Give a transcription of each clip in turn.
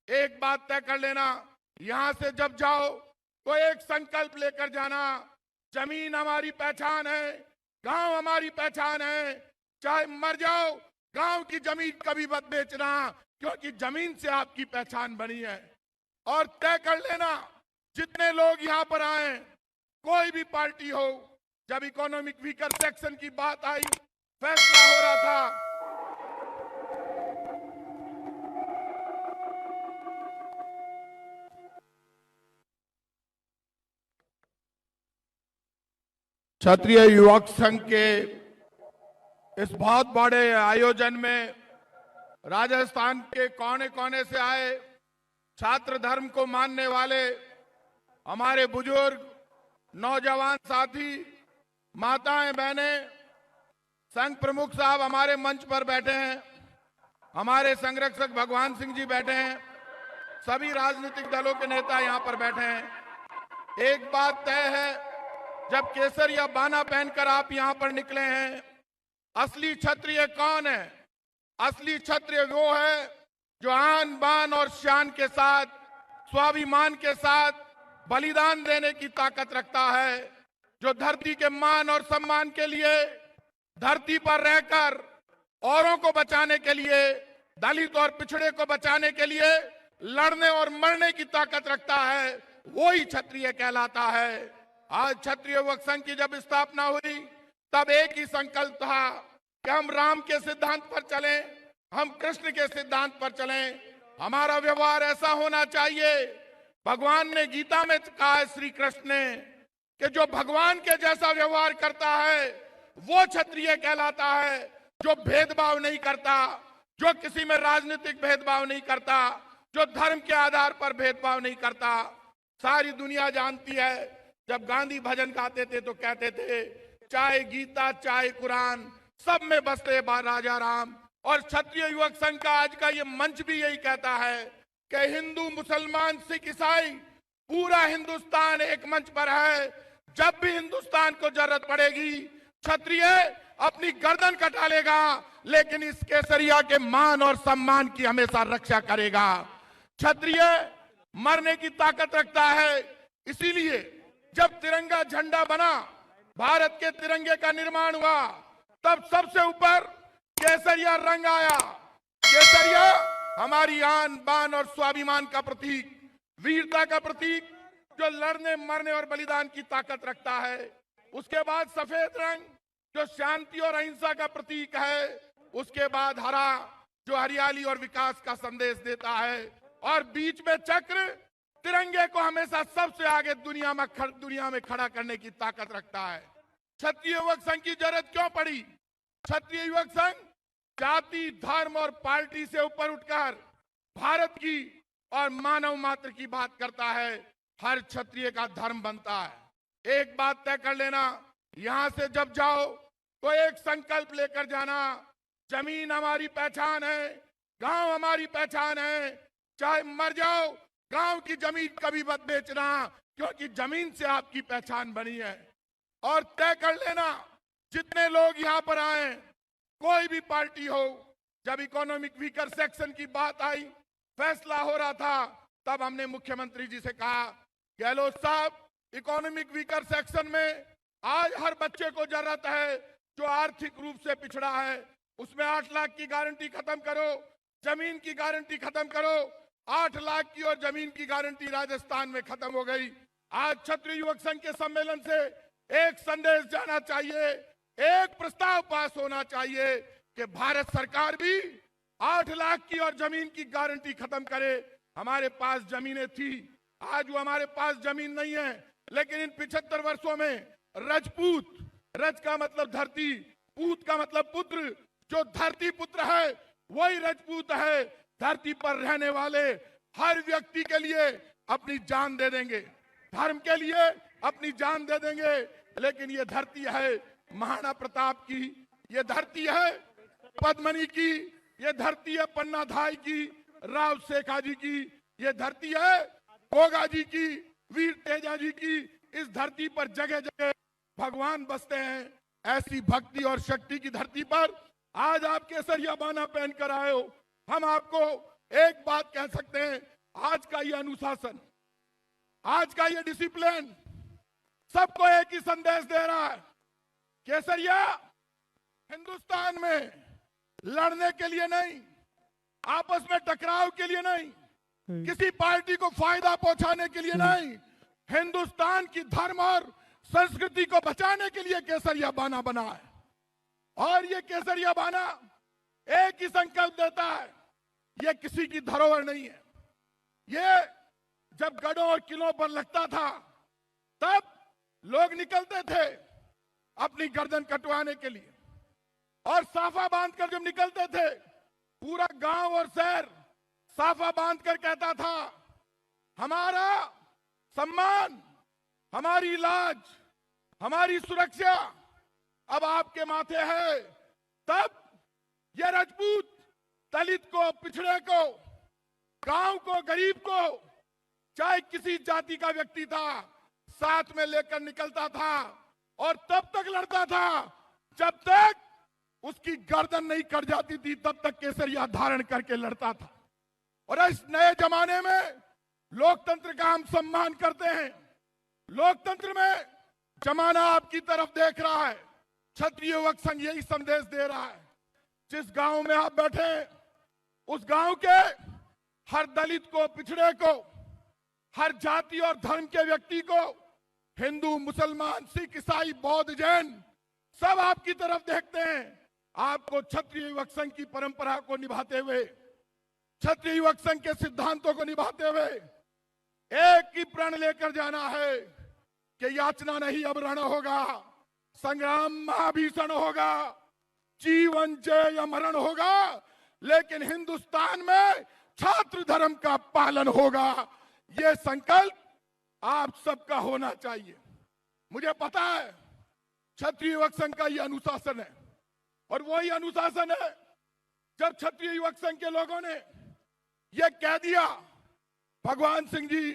एक बात तय कर लेना, यहां से जब जाओ तो एक संकल्प लेकर जाना, जमीन हमारी पहचान है, गांव हमारी पहचान है, चाहे मर जाओ गांव की जमीन कभी मत बेचना, क्योंकि जमीन से आपकी पहचान बनी है। और तय कर लेना, जितने लोग यहां पर आए, कोई भी पार्टी हो, जब इकोनॉमिक वीकर सेक्शन की बात आई, फैसला हो रहा था, क्षत्रिय युवक संघ के इस बहुत बड़े आयोजन में राजस्थान के कोने कोने से आए छात्र धर्म को मानने वाले हमारे बुजुर्ग, नौजवान साथी, माताएं, बहनें, संघ प्रमुख साहब हमारे मंच पर बैठे हैं, हमारे संरक्षक भगवान सिंह जी बैठे हैं, सभी राजनीतिक दलों के नेता यहां पर बैठे हैं। एक बात तय है, जब केसर या बाना पहनकर आप यहां पर निकले हैं, असली क्षत्रिय कौन है? असली क्षत्रिय वो है जो आन बान और शान के साथ, स्वाभिमान के साथ बलिदान देने की ताकत रखता है, जो धरती के मान और सम्मान के लिए धरती पर रहकर औरों को बचाने के लिए, दलित और पिछड़े को बचाने के लिए लड़ने और मरने की ताकत रखता है, वो ही क्षत्रिय कहलाता है। आज क्षत्रिय युवक संघ की जब स्थापना हुई, तब एक ही संकल्प था कि हम राम के सिद्धांत पर चलें, हम कृष्ण के सिद्धांत पर चलें, हमारा व्यवहार ऐसा होना चाहिए। भगवान ने गीता में कहा है, श्री कृष्ण ने, कि जो भगवान के जैसा व्यवहार करता है वो क्षत्रिय कहलाता है, जो भेदभाव नहीं करता, जो किसी में राजनीतिक भेदभाव नहीं करता, जो धर्म के आधार पर भेदभाव नहीं करता। सारी दुनिया जानती है, जब गांधी भजन गाते थे तो कहते थे, चाहे गीता चाहे कुरान, सब में बसते राजा राम। और क्षत्रिय युवक संघ का आज का ये मंच भी यही कहता है कि हिंदू, मुसलमान, सिख, ईसाई, पूरा हिंदुस्तान एक मंच पर है। जब भी हिंदुस्तान को जरूरत पड़ेगी, क्षत्रिय अपनी गर्दन कटा लेगा, लेकिन इस केसरिया के मान और सम्मान की हमेशा रक्षा करेगा। क्षत्रिय मरने की ताकत रखता है। इसीलिए जब तिरंगा झंडा बना, भारत के तिरंगे का निर्माण हुआ, तब सबसे ऊपर केसरिया रंग आया। केसरिया हमारी आन बान और स्वाभिमान का प्रतीक, वीरता का प्रतीक, जो लड़ने, मरने और बलिदान की ताकत रखता है। उसके बाद सफेद रंग, जो शांति और अहिंसा का प्रतीक है। उसके बाद हरा, जो हरियाली और विकास का संदेश देता है। और बीच में चक्र, तिरंगे को हमेशा सबसे आगे दुनिया में खड़ा करने की ताकत रखता है। क्षत्रिय युवक संघ की जरूरत क्यों पड़ी? क्षत्रिय युवक संघ जाति, धर्म और पार्टी से ऊपर उठकर भारत की और मानव मात्र की बात करता है। हर क्षत्रिय का धर्म बनता है। एक बात तय कर लेना, यहां से जब जाओ तो एक संकल्प लेकर जाना, जमीन हमारी पहचान है, गांव हमारी पहचान है, चाहे मर जाओ गांव की जमीन कभी मत बेचना, क्योंकि जमीन से आपकी पहचान बनी है। और तय कर लेना, जितने लोग यहां पर आए, कोई भी पार्टी हो, जब इकोनॉमिक वीकर सेक्शन की बात आई, फैसला हो रहा था, तब हमने मुख्यमंत्री जी से कहा, गहलोत साहब, इकोनॉमिक वीकर सेक्शन में आज हर बच्चे को जरूरत है जो आर्थिक रूप से पिछड़ा है, उसमें 8 लाख की गारंटी खत्म करो, जमीन की गारंटी खत्म करो। 8 लाख की और जमीन की गारंटी राजस्थान में खत्म हो गई। आज क्षत्रिय युवक संघ के सम्मेलन से एक संदेश जाना चाहिए, एक प्रस्ताव पास होना चाहिए कि भारत सरकार भी 8 लाख की और जमीन की गारंटी खत्म करे। हमारे पास जमीनें थी, आज वो हमारे पास जमीन नहीं है, लेकिन इन 75 वर्षों में रजपूत, रज का मतलब धरती, पूत का मतलब पुत्र, जो धरती पुत्र है वही रजपूत है। धरती पर रहने वाले हर व्यक्ति के लिए अपनी जान दे देंगे, धर्म के लिए अपनी जान दे देंगे। लेकिन ये धरती है महाराणा प्रताप की, ये धरती है पद्मनी की, ये धरती है पन्ना धाई की, राव शेखाजी की, ये धरती है गोगा जी की, वीर तेजा जी की। इस धरती पर जगह जगह भगवान बसते हैं। ऐसी भक्ति और शक्ति की धरती पर आज आप केसरिया बाना पहनकर आए हो। हम आपको एक बात कह सकते हैं, आज का ये अनुशासन, आज का ये डिसिप्लिन सबको एक ही संदेश दे रहा है। केसरिया हिंदुस्तान में लड़ने के लिए नहीं, आपस में टकराव के लिए नहीं, किसी पार्टी को फायदा पहुंचाने के लिए नहीं, हिंदुस्तान की धर्म और संस्कृति को बचाने के लिए केसरिया बाना बना है। और ये केसरिया बाना एक ही संकल्प देता है, ये किसी की धरोहर नहीं है। ये जब गढ़ों और किलों पर लगता था तब लोग निकलते थे अपनी गर्दन कटवाने के लिए, और साफा बांधकर जब निकलते थे पूरा गांव और शहर साफा बांधकर कहता था, हमारा सम्मान, हमारी लाज, हमारी सुरक्षा अब आपके माथे है। तब यह राजपूत दलित को, पिछड़े को, गांव को, गरीब को, चाहे किसी जाति का व्यक्ति था, साथ में लेकर निकलता था और तब तक लड़ता था जब तक उसकी गर्दन नहीं कट जाती थी, तब तक केसरिया धारण करके लड़ता था। और इस नए जमाने में लोकतंत्र का हम सम्मान करते हैं। लोकतंत्र में जमाना आपकी तरफ देख रहा है। क्षत्रिय युवक संघ यही संदेश दे रहा है। जिस गांव में आप बैठे उस गांव के हर दलित को, पिछड़े को, हर जाति और धर्म के व्यक्ति को, हिंदू, मुसलमान, सिख, ईसाई, बौद्ध, जैन, सब आपकी तरफ देखते हैं। आपको क्षत्रिय युवक संघ की परंपरा को निभाते हुए, क्षत्रिय युवक संघ के सिद्धांतों को निभाते हुए एक ही प्रण लेकर जाना है कि याचना नहीं अब रण होगा, संग्राम महाभीषण होगा, जीवन जय या मरण होगा, लेकिन हिंदुस्तान में छात्र धर्म का पालन होगा। यह संकल्प आप सबका होना चाहिए। मुझे पता है क्षत्रिय युवक संघ का यह अनुशासन है, और वही अनुशासन है जब क्षत्रिय युवक संघ के लोगों ने यह कह दिया, भगवान सिंह जी,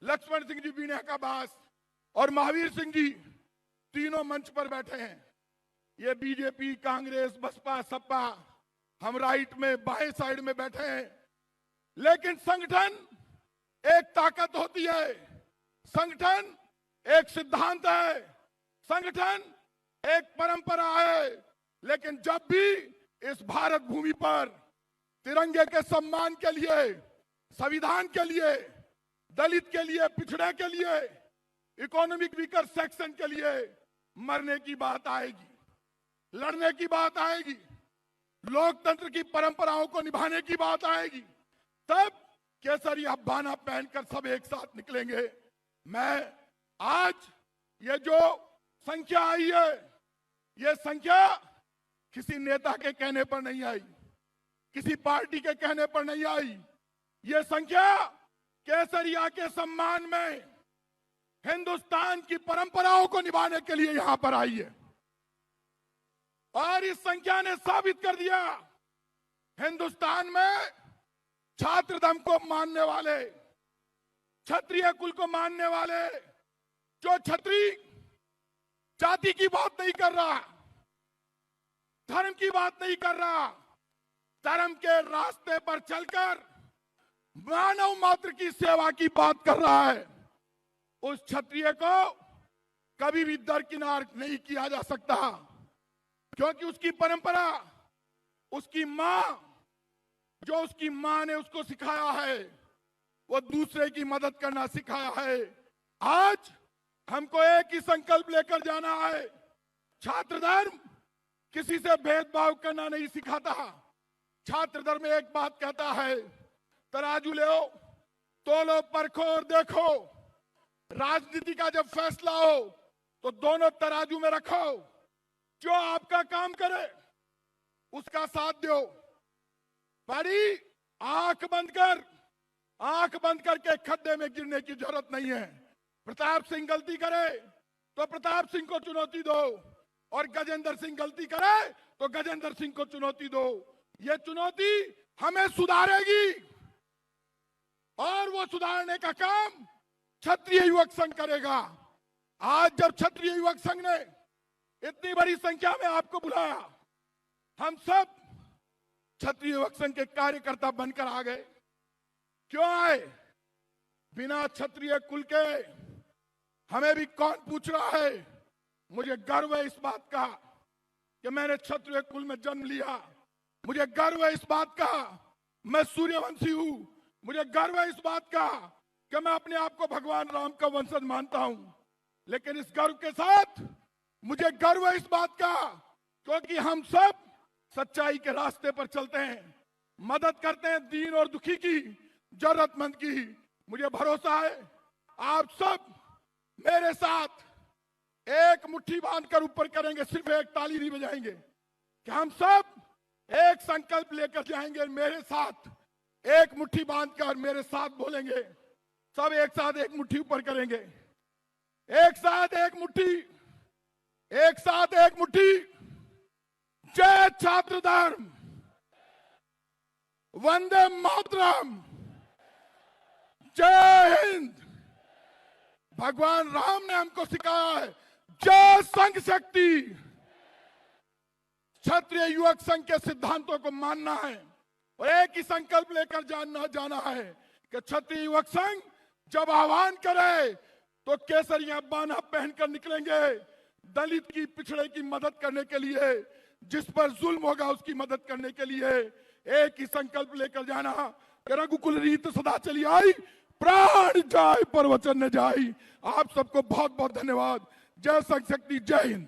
लक्ष्मण सिंह जी बीना का बास और महावीर सिंह जी तीनों मंच पर बैठे हैं। ये बीजेपी, कांग्रेस, बसपा, सपा, हम राइट में, बाएं साइड में बैठे हैं, लेकिन संगठन एक ताकत होती है, संगठन एक सिद्धांत है, संगठन एक परंपरा है। लेकिन जब भी इस भारत भूमि पर तिरंगे के सम्मान के लिए, संविधान के लिए, दलित के लिए, पिछड़े के लिए, इकोनॉमिक वीकर सेक्शन के लिए मरने की बात आएगी, लड़ने की बात आएगी, लोकतंत्र की परंपराओं को निभाने की बात आएगी, तब केसरिया बाना पहनकर सब एक साथ निकलेंगे। मैं आज ये जो संख्या आई है, ये संख्या किसी नेता के कहने पर नहीं आई, किसी पार्टी के कहने पर नहीं आई। ये संख्या केसरिया के सम्मान में, हिंदुस्तान की परंपराओं को निभाने के लिए यहां पर आई है। और इस संख्या ने साबित कर दिया, हिंदुस्तान में छात्र धर्म को मानने वाले, क्षत्रिय कुल को मानने वाले, जो क्षत्रिय जाति की बात नहीं कर रहा, धर्म की बात नहीं कर रहा, धर्म के रास्ते पर चलकर मानव मात्र की सेवा की बात कर रहा है, उस क्षत्रिय को कभी भी दरकिनार नहीं किया जा सकता, क्योंकि उसकी परंपरा, उसकी मां, जो उसकी मां ने उसको सिखाया है, वो दूसरे की मदद करना सिखाया है। आज हमको एक ही संकल्प लेकर जाना है। छात्र धर्म किसी से भेदभाव करना नहीं सिखाता। छात्र धर्म एक बात कहता है, तराजू ले, तोलो, परखो और देखो। राजनीति का जब फैसला हो तो दोनों तराजू में रखो, जो आपका काम करे उसका साथ दो। बड़ी आंख बंद करके खड्डे में गिरने की जरूरत नहीं है। प्रताप सिंह गलती करे तो प्रताप सिंह को चुनौती दो, और गजेंद्र सिंह गलती करे तो गजेंद्र सिंह को चुनौती दो। ये चुनौती हमें सुधारेगी, और वो सुधारने का काम क्षत्रिय युवक संघ करेगा। आज जब क्षत्रिय युवक संघ ने इतनी बड़ी संख्या में आपको बुलाया, हम सब क्षत्रिय युवक संघ के कार्यकर्ता बनकर आ गए। क्यों आए? बिना क्षत्रिय कुल के हमें भी कौन पूछ रहा है। मुझे गर्व है इस बात का कि मैंने क्षत्रिय कुल में जन्म लिया। मुझे गर्व है इस बात का मैं सूर्यवंशी हूं। मुझे गर्व है इस बात का कि मैं अपने आप को भगवान राम का वंशज मानता हूं। लेकिन इस गर्व के साथ मुझे गर्व है इस बात का क्योंकि हम सब सच्चाई के रास्ते पर चलते हैं, मदद करते हैं दीन और दुखी की, जरूरतमंद की। मुझे भरोसा है आप सब मेरे साथ एक मुट्ठी बांधकर ऊपर करेंगे, सिर्फ एक ताली नहीं बजाएंगे कि हम सब एक संकल्प लेकर जाएंगे। मेरे साथ एक मुट्ठी बांधकर मेरे साथ बोलेंगे, सब एक साथ एक मुट्ठी ऊपर करेंगे। एक साथ एक मुट्ठी, एक साथ एक मुट्ठी। जय छात्र धर्म, वंदे मातरम, जय हिंद। भगवान राम ने हमको सिखाया है जय संघ शक्ति। क्षत्रिय युवक संघ के सिद्धांतों को मानना है और एक ही संकल्प लेकर जाना है कि क्षत्रिय युवक संघ जब आह्वान करे तो केसरिया बाना पहनकर निकलेंगे, दलित की पिछड़े की मदद करने के लिए, जिस पर जुल्म होगा उसकी मदद करने के लिए। एक ही संकल्प लेकर जाना कि रघुकुल रीत सदा चली आई, प्राण जाए पर वचन न जाई। आप सबको बहुत बहुत धन्यवाद। जय संघ शक्ति, जय हिंद।